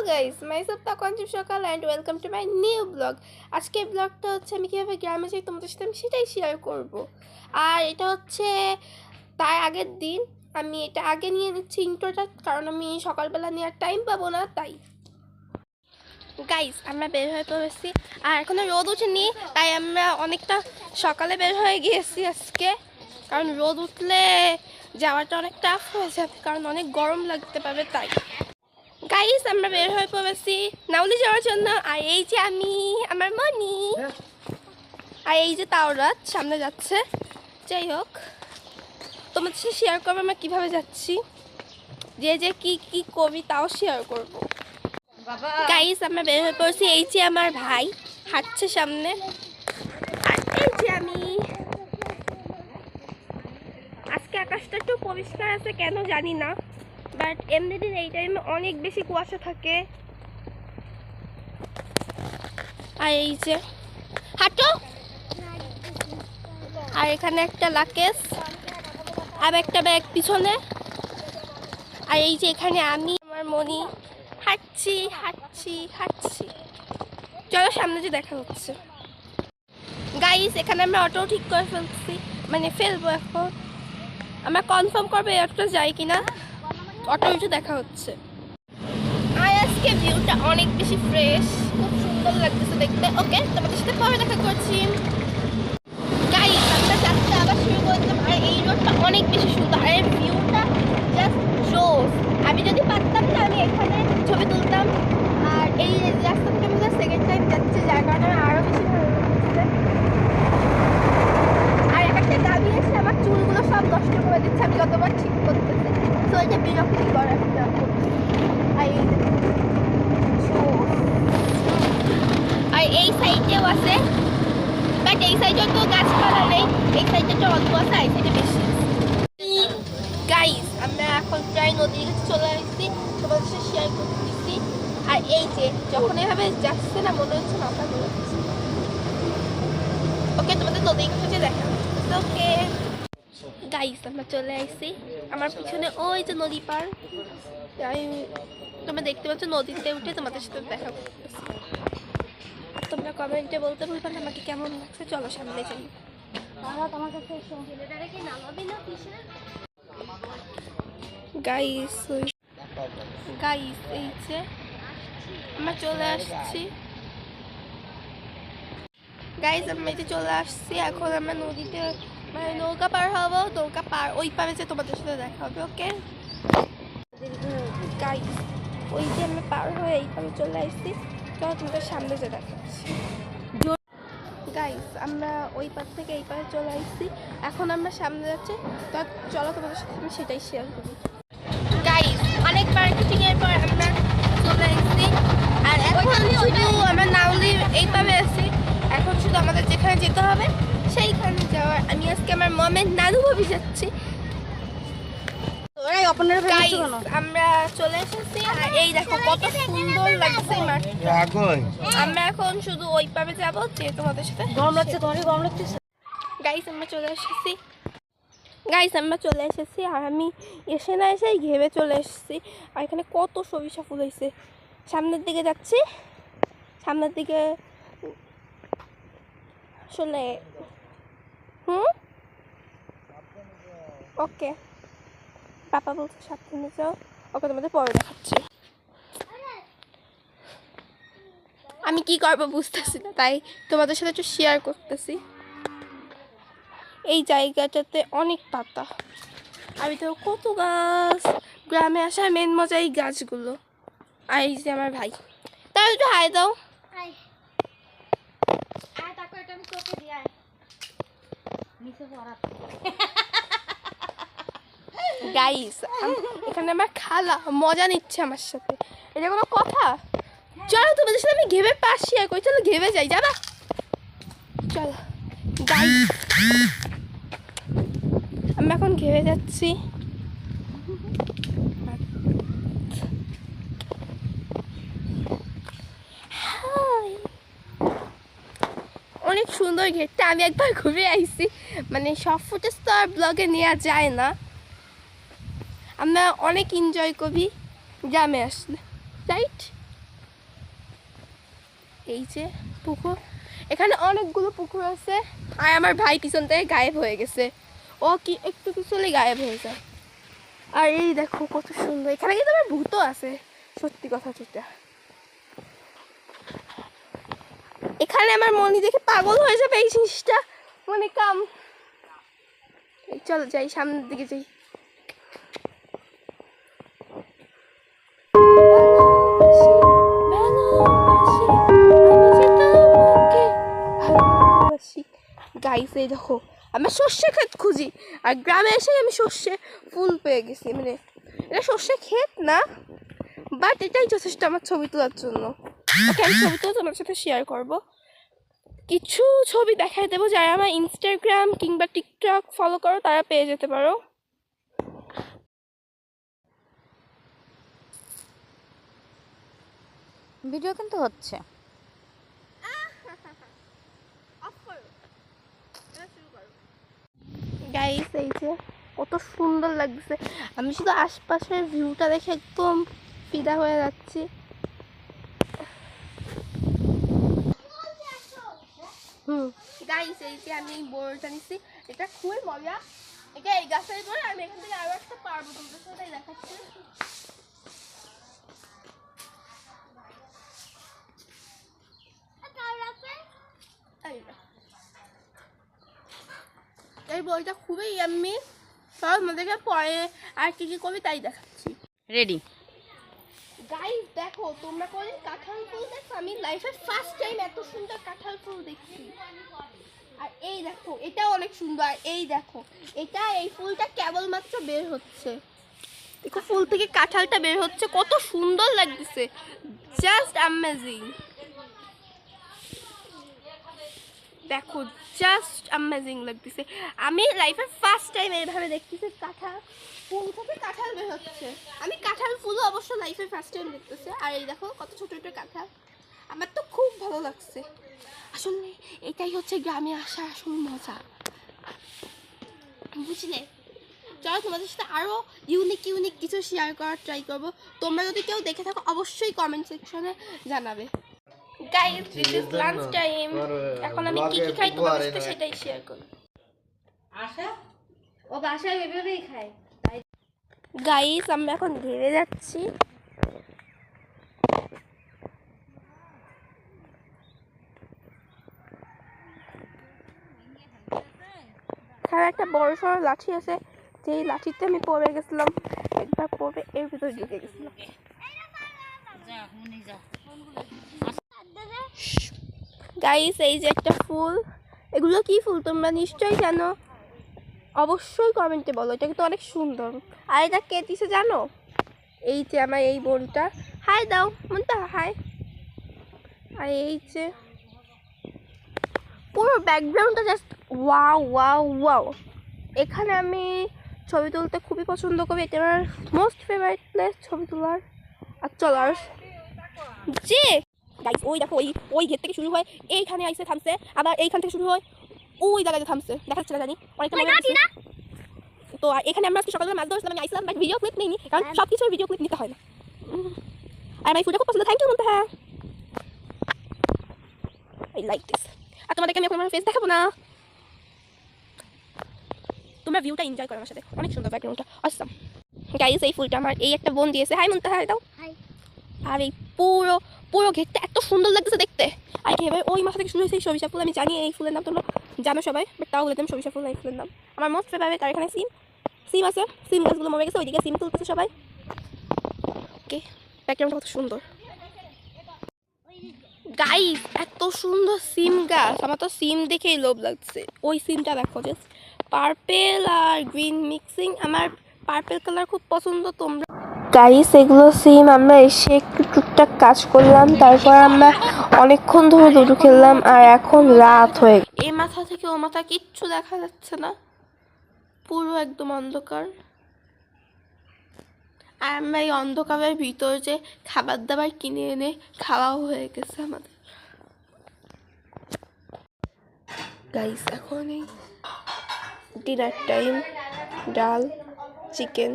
Guys, myself তাকওয়ানজিব সকাল and welcome to my new blog. আজকে ব্লগটা হচ্ছে আমি কীভাবে গ্রামে যাই তোমাদের সাথে আমি সেটাই শেয়ার করব। আর এটা হচ্ছে তার আগের দিন, আমি এটা আগে নিয়ে নিচ্ছি ইন্ট্রোটা, কারণ আমি সকালবেলা নেওয়ার টাইম পাবো না তাই। গাইস, আমরা বের হয়ে পড়েছি আর এখনো রোদ উঠেনি, তাই আমরা অনেকটা সকালে বের হয়ে গিয়েছি আজকে, কারণ রোদ উঠলে যাওয়াটা অনেক টাফ হয়ে যাবে, কারণ অনেক গরম লাগতে পারে তাই। গাইস, আমরা বের হয়ে পড়েছি নাউলি যাওয়ার জন্য। আর এই যে আমি, আমার মনি, আর এই যে তাওরাত সামনে যাচ্ছে। যাই হোক, তোমাদের সাথে শেয়ার করবো আমরা কীভাবে যাচ্ছি, যে কি কি করি তাও শেয়ার করবো। গাইস, আমরা বের হয়ে পড়েছি। এই যে আমার ভাই হাঁটছে সামনে, আর এই যে আমি। আজকে আকাশটা একটু পরিষ্কার আছে কেন জানি না, বাট এমনি দিন এই টাইমে অনেক বেশি কুয়াশা থাকে। আর এই যে হাঁটো, আর এখানে একটা লাকেশ আর একটা ব্যাগ পিছনে। আর এই যে এখানে আমি, আমার মনি হাঁটছি হাঁটছি হাঁটছি। চলো সামনে যে দেখা হচ্ছে। গাইস, এখানে আমরা অটো ঠিক করে ফেলবো এখন। আমরা কনফার্ম করবো এই অটোটা যাই কিনা, অটো উঠে দেখা হচ্ছে। আর আজকে ভিউটা অনেক বেশি ফ্রেশ, খুব সুন্দর লাগতেছে দেখতে। ওকে, তোমাদের সাথে পরে দেখা করছি। গাইস, আমরা যাত্রা আবার শুরু করলাম। আর এই রোডটা অনেক বেশি সুন্দর, আর ভিউটা জাস্ট জোস। আমি যদি পারতাম না আমি এখানে ছবি তুলতাম। আর এই রাস্তা থেকে আমি সেকেন্ড টাইম যাচ্ছি, যার কারণে আমার আরও বেশি ভালো লাগছে। আর একটা গাড়ি এসে আমার চুলগুলো সব নষ্ট করে দিচ্ছে, আমি যতবার ঠিক করতেছি। তো এটা বিরক্তিকর একটা। আর এই সাইডেও আছে, বাট এই সাইডে তো গাছপালা নেই, এই সাইডে তো অল্প আছে, এই সাইডে বেশি। গাইস, আমরা এখন প্রায় নদীর কাছে চলে আসছি, তোমাদের সাথে শেয়ার করতেছি। আর এই যে যখন এভাবে যাচ্ছে না, মনে হচ্ছে মাথা ঘুরে যাচ্ছে। ওকে, তোমাদের নদীর কাছে দেখা হচ্ছে। ওকে গাইস, আমরা চলে আসছি। আমার পিছনে ওই যে নদী পার, তোমরা দেখতে পাচ্ছ নদীতে উঠে তোমাদের সাথে দেখা করতেছি। তোমরা কমেন্টে বলতে ভুলবে না আমাকে কেমন লাগছে। চলো সামনে যাই। গাইস গাইস, এই যে আমরা চলে আসছি। গাইস, আমরা এই যে চলে আসছি। এখন আমরা নদীতে মানে নৌকা পার হবো। নৌকা পার ওই পারে যে তোমাদের সাথে দেখা হবে। ওকে গাইস, ওই যে আমরা পার হয়ে এই পারে চলে আসছি। চলো তোমাদের সামনে যে দেখাচ্ছি। গাইস, আমরা ওই পার থেকে এই পারে চলে আসছি, এখন আমরা সামনে যাচ্ছি। তো চলো তোমাদের সাথে আমি সেটাই শেয়ার করি। গাইস, অনেক মার্কেটিং এর পর আমরা চলে আসছি। আর এখন শুধু আমরা নাউলি এই পারে আছি, এখন শুধু আমাদের যেখানে যেতে হবে সেইখানে যাওয়ার। আমি আজকে আমার মমের নানু ভাবি যাচ্ছি। আমরা চলে এসেছি, আর এই দেখো কত সুন্দর লাগছে মাঠটা। আমরা এখন শুধু ওই পাবে যাবো, যে তোমাদের সাথে গরম লাগছে। তোমারই গরম লাগছে। গাইস, আমরা চলে এসেছি। গাইস, আমরা চলে এসেছি, আর আমি এসে না এসেই ঘেবে চলে এসেছি। আর এখানে কত সরিষা ফুল হয়েছে। সামনের দিকে যাচ্ছি, সামনের দিকে আসলে ওকে, পাপা বলছে সাবধানে যাও। ওকে, তোমাদের পরে দেখাচ্ছি। আমি কি করবো বুঝতেছি না, তাই তোমাদের সাথে একটু শেয়ার করতেছি। এই জায়গাটাতে অনেক পাতা, আর ভিতরে কত গাছ। গ্রামে আসার মেন মজা এই গাছগুলো। আর এই যে আমার ভাই, তাহলে একটু হাই দাও। গাইস, এখানে আমার খালা মজা নিচ্ছে আমার সাথে, এটা কোনো কথা? চলো তোমাদের সাথে আমি ঘেবে পাশ শেয়ার করি। চলো ঘেবে যাই, যাবা? চলো গাইস, আমি এখন ঘেবে যাচ্ছি। অনেক সুন্দর ঘেরটা, আমি একবার ঘুরে আইছি। মানে সব ফুটেজ তো আর ব্লগে নেওয়া যায় না। আমরা অনেক এনজয় করি গ্রামে আসলে, রাইট? এই যে পুকুর, এখানে অনেকগুলো পুকুর আছে। আর আমার ভাই পিছন থেকে গায়েব হয়ে গেছে, ও কি একটু পিছলে গায়েব হয়ে যায়। আর এই দেখো কত সুন্দর, এখানে কিন্তু আমার ভূতও আছে, সত্যি কথা যেটা। এখানে আমার মনি দেখে পাগল হয়ে যাবে এই জিনিসটা, মনে কাম। চল যাই, সামনের দিকে যাই। গাইস এই দেখো, আমি সর্ষে ক্ষেত খুঁজি, আর গ্রামে এসে আমি সর্ষে ফুল পেয়ে গেছি। মানে এটা সর্ষে ক্ষেত না, বাট এটাই যথেষ্ট আমার ছবি তোলার জন্য। আমি ছবি তুলে তোমার সাথে শেয়ার করব, কিছু ছবি দেখাই দেবো, যারা আমার ইনস্টাগ্রাম কিংবা টিকটক ফলো করো তারা পেয়ে যেতে পারো। ভিডিও কিন্তু হচ্ছে। গাইস এই যে কত সুন্দর লাগছে, আমি শুধু আশপাশের ভিউটা দেখে একদম ফিদা হয়ে যাচ্ছি। গাইস এই যে আমি এই বোর্ডটা নিচ্ছি, এটা খুবই মজা। এটা এই গাছের পরে আমি এখান থেকে আরো একটা পারবো, তোমাদের সাথে দেখাচ্ছি। এই বইটা খুবই ইয়াম্মি, সব আমাদেরকে পরে আর কি কি করবি তাই দেখাচ্ছি। রেডি গাইস দেখো, তোমরা কোনদিন কাঁঠাল ফুল দেখো? আমি লাইফে ফার্স্ট টাইম এত সুন্দর কাঁঠাল ফুল দেখছি। আর এই দেখো এটাও অনেক সুন্দর, আর এই দেখো এটা, এই ফুলটা কেবলমাত্র বের হচ্ছে, দেখো ফুল থেকে কাঁঠালটা বের হচ্ছে, কত সুন্দর লাগতেছে, জাস্ট অ্যামেজিং। দেখো জাস্ট অ্যামেজিং লাগতেছে, আমি লাইফের ফার্স্ট টাইম এইভাবে দেখতেছি কাঁঠাল ফুল থেকে কাঁঠাল বের হচ্ছে। আমি কাঁঠাল ফুলও অবশ্য লাইফের ফার্স্ট টাইম দেখতেছি। আর এই দেখো কত ছোট ছোট কাঁঠাল, আমার তো খুব ভালো লাগছে। আসলে এটাই হচ্ছে গ্রামে আসা আসল মজা, বুঝলে? চলো তোমাদের সাথে আরও ইউনিক ইউনিক কিছু শেয়ার করার ট্রাই করবো। তোমরা যদি কেউ দেখে থাকো অবশ্যই কমেন্ট সেকশনে জানাবে। Guys this is lunch time, এখন আমি কি কি খাই তোমাদের সাথে সেটাই শেয়ার করি। আশা ও বাসায় এভাবেই খায়। গাইস আমরা এখন ঘেরে যাচ্ছি, এখানে একটা বড় সড়ো লাঠি আছে, যেই লাঠিতে আমি পড়ে গেছিলাম, একবার পড়ে এর ভিতরে ঢুকে গেছিলাম। গাইস এই যে একটা ফুল, এগুলো কি ফুল তোমরা নিশ্চয়ই জানো, অবশ্যই কমেন্টে বলো, এটা কিন্তু অনেক সুন্দর। আর এটা কে দিছে জানো? এই যে আমার এই বোনটা, হাই দাও মনটা, হাই। আর এই যে পুরো ব্যাকগ্রাউন্ডটা জাস্ট ওয়াও ওয়াও ওয়াও। এখানে আমি ছবি তুলতে খুবই পছন্দ করি, এটা আমার মোস্ট ফেভারিট প্লেস ছবি তোলার। আর চলো আর যে গাইস ওই দেখো, ওই ওই গেট থেকে শুরু হয়, এইখানে আইসে থামছে, আবার এইখান থেকে শুরু হয়, ওই জায়গায় থামছে, দেখাচ্ছে না জানি অনেকটা মনে হচ্ছে। তো আর এখানে আমরা আজকে সকালবেলা মাছ ধরছিলাম, আমি আইসলাম, বাট ভিডিও ক্লিপ নেইনি, কারণ সব কিছুর ভিডিও ক্লিপ নিতে হয় না। আর আমার ফুলটা খুব পছন্দ, থ্যাংক ইউ মন্তা, আই লাইক দিস। আর তোমাদেরকে আমি এখন আমার ফেস দেখাবো না, তোমরা ভিউটা এনজয় করো আমার সাথে, অনেক সুন্দর ব্যাকগ্রাউন্ডটা অসাম। গাইস এই ফুলটা আমার এই একটা বোন দিয়েছে, হাই মন্তা, হাই দাও। আর এই পুরো পুরো ঘেরটা এত সুন্দর লাগতেছে দেখতে। আর কি এবার ওই মাথা থেকে শুরু হয়েছে এই সরিষা ফুল, আমি জানি এই ফুলের নাম তোমরা জানো সবাই, বাট তাও বলতাম সরিষা ফুল এই ফুলের নাম। আমার মোস্ট ফেভারিট। আর এখানে সিম সিম আছে, সিম গাছগুলো মরে গেছে, ওইদিকে সিম তুলতেছে সবাই। ওকে ব্যাকগ্রাউন্ডটা কত সুন্দর। গাইস এত সুন্দর সিম গাছ, আমার তো সিম দেখেই লোভ লাগছে। ওই সিমটা দেখো, জাস্ট পার্পেল আর গ্রিন মিক্সিং, আমার পার্পেল কালার খুব পছন্দ। তোমরা গাইস এগুলো সিম, আমরা এসে একটু টুকটাক কাজ করলাম, তারপর আমরা অনেকক্ষণ ধরে লুডো খেললাম, আর এখন রাত হয়ে এই মাথা থেকে ও মাথা কিচ্ছু দেখা যাচ্ছে না, পুরো একদম অন্ধকার। আর আমরা এই অন্ধকারের ভিতর যে খাবার দাবার কিনে এনে খাওয়াও হয়ে গেছে আমাদের। গাইস এখন এই ডিনার টাইম, ডাল, চিকেন,